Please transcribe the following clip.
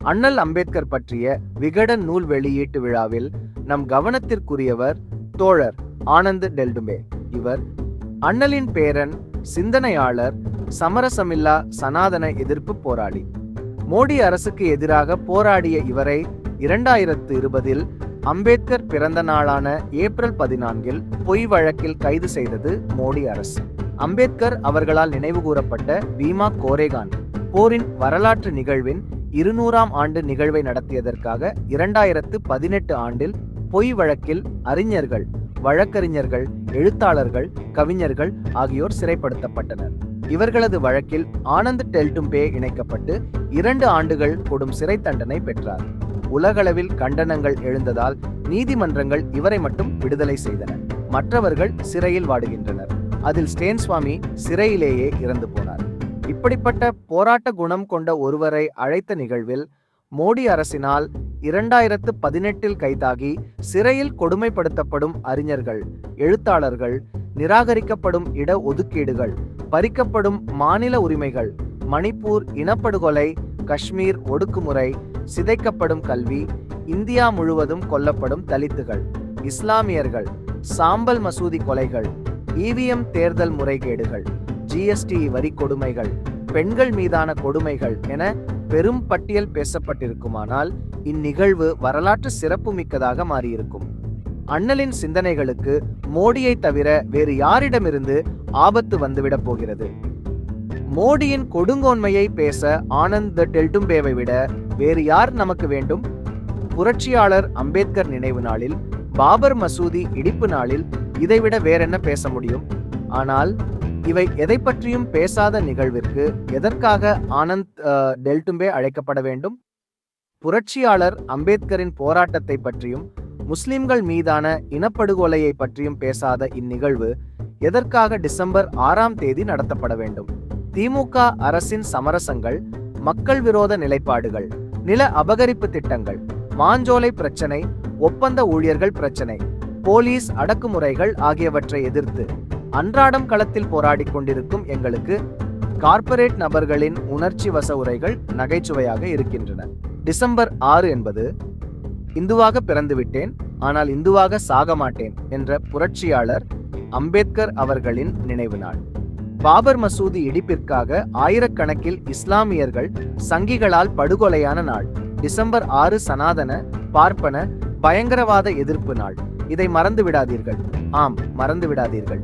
அண்ணல் அம்பேத்கர் பற்றிய விகடன் நூல் வெளியீட்டு விழாவில் நம் கவனத்திற்குரியவர் தோழர் ஆனந்த் டெல்டும்பே. இவர் அண்ணலின் பேரன், சிந்தனையாளர், சமரசமில்லா சனாதன எதிர்ப்பு போராளி. மோடி அரசுக்கு எதிராக போராடிய இவரை 2020 அம்பேத்கர் பிறந்த நாளான ஏப்ரல் 14 பொய் வழக்கில் கைது செய்தது மோடி அரசு. அம்பேத்கர் அவர்களால் நினைவுகூரப்பட்ட பீமா கோரேகான் போரின் வரலாற்று நிகழ்வின் 200ஆம் ஆண்டு நிகழ்வை நடத்தியதற்காக 2018 ஆண்டில் பொய் வழக்கில் அறிஞர்கள், வழக்கறிஞர்கள், எழுத்தாளர்கள், கவிஞர்கள் ஆகியோர் சிறைப்படுத்தப்பட்டனர். இவர்களது வழக்கில் ஆனந்த் டெல்டும்பே இணைக்கப்பட்டு 2 ஆண்டுகள் கொடும் சிறை தண்டனை பெற்றார். உலகளவில் கண்டனங்கள் எழுந்ததால் நீதிமன்றங்கள் இவரை மட்டும் விடுதலை செய்தன. மற்றவர்கள் சிறையில் வாடுகின்றனர். அதில் ஸ்டேன்சுவாமி சிறையிலேயே இறந்து போனார். இப்படிப்பட்ட போராட்ட குணம் கொண்ட ஒருவரை அழைத்த நிகழ்வில் மோடி அரசினால் 2018 கைதாகி சிறையில் கொடுமைப்படுத்தப்படும் அறிஞர்கள், எழுத்தாளர்கள், நிராகரிக்கப்படும் இட ஒதுக்கீடுகள், பறிக்கப்படும் மாநில உரிமைகள், மணிப்பூர் இனப்படுகொலை, காஷ்மீர் ஒடுக்குமுறை, சிதைக்கப்படும் கல்வி, இந்தியா முழுவதும் கொல்லப்படும் தலித்துகள், இஸ்லாமியர்கள், சாம்பல் மசூதி கொலைகள், EVM தேர்தல் முறைகேடுகள், GST வரி கொடுமைகள், பெண்கள் மீதான கொடுமைகள் என பெரும் பட்டியல் பேசப்பட்டிருக்குமானால் இந்நிகழ்வு வரலாற்று சிறப்பு மிக்கதாக மாறியிருக்கும். அண்ணலின் சிந்தனைகளுக்கு மோடியை தவிர வேறு யாரிடமிருந்து ஆபத்து வந்துவிடப் போகிறது? மோடியின் கொடுங்கோன்மையை பேச ஆனந்த் டெல்டும்பேவை விட வேறு யார் நமக்கு வேண்டும்? புரட்சியாளர் அம்பேத்கர் நினைவு நாளில், பாபர் மசூதி இடிப்பு நாளில் இதைவிட வேறென்ன பேச முடியும்? ஆனால் இவை எதை பற்றியும் பேசாத நிகழ்விற்கு எதற்காக ஆனந்த் டெல்டும்பே அழைக்கப்பட வேண்டும்? புரட்சியாளர் அம்பேத்கரின் போராட்டத்தை பற்றியும் முஸ்லிம்கள் மீதான இனப்படுகொலையை பற்றியும் பேசாத இந்நிகழ்வு எதற்காக டிசம்பர் 6ஆம் தேதி நடத்தப்பட வேண்டும்? திமுக அரசின் சமரசங்கள், மக்கள் விரோத நிலைப்பாடுகள், நில அபகரிப்பு திட்டங்கள், மாஞ்சோலை பிரச்சனை, ஒப்பந்த ஊழியர்கள் பிரச்சனை, போலீஸ் அடக்குமுறைகள் ஆகியவற்றை எதிர்த்து அன்றாடம் களத்தில் போராடி கொண்டிருக்கும் எங்களுக்கு கார்ப்பரேட் நபர்களின் உணர்ச்சி வச உரைகள் நகைச்சுவையாக இருக்கின்றன. டிசம்பர் 6 என்பது இந்துவாக பிறந்துவிட்டேன், ஆனால் இந்துவாக சாக மாட்டேன் என்ற புரட்சியாளர் அம்பேத்கர் அவர்களின் நினைவு நாள். பாபர் மசூதி இடிப்பிற்காக ஆயிரக்கணக்கில் இஸ்லாமியர்கள் சங்கிகளால் படுகொலையான நாள். டிசம்பர் 6 சனாதன, பார்ப்பன, பயங்கரவாத எதிர்ப்பு நாள். இதை மறந்து விடாதீர்கள். ஆம், மறந்து விடாதீர்கள்.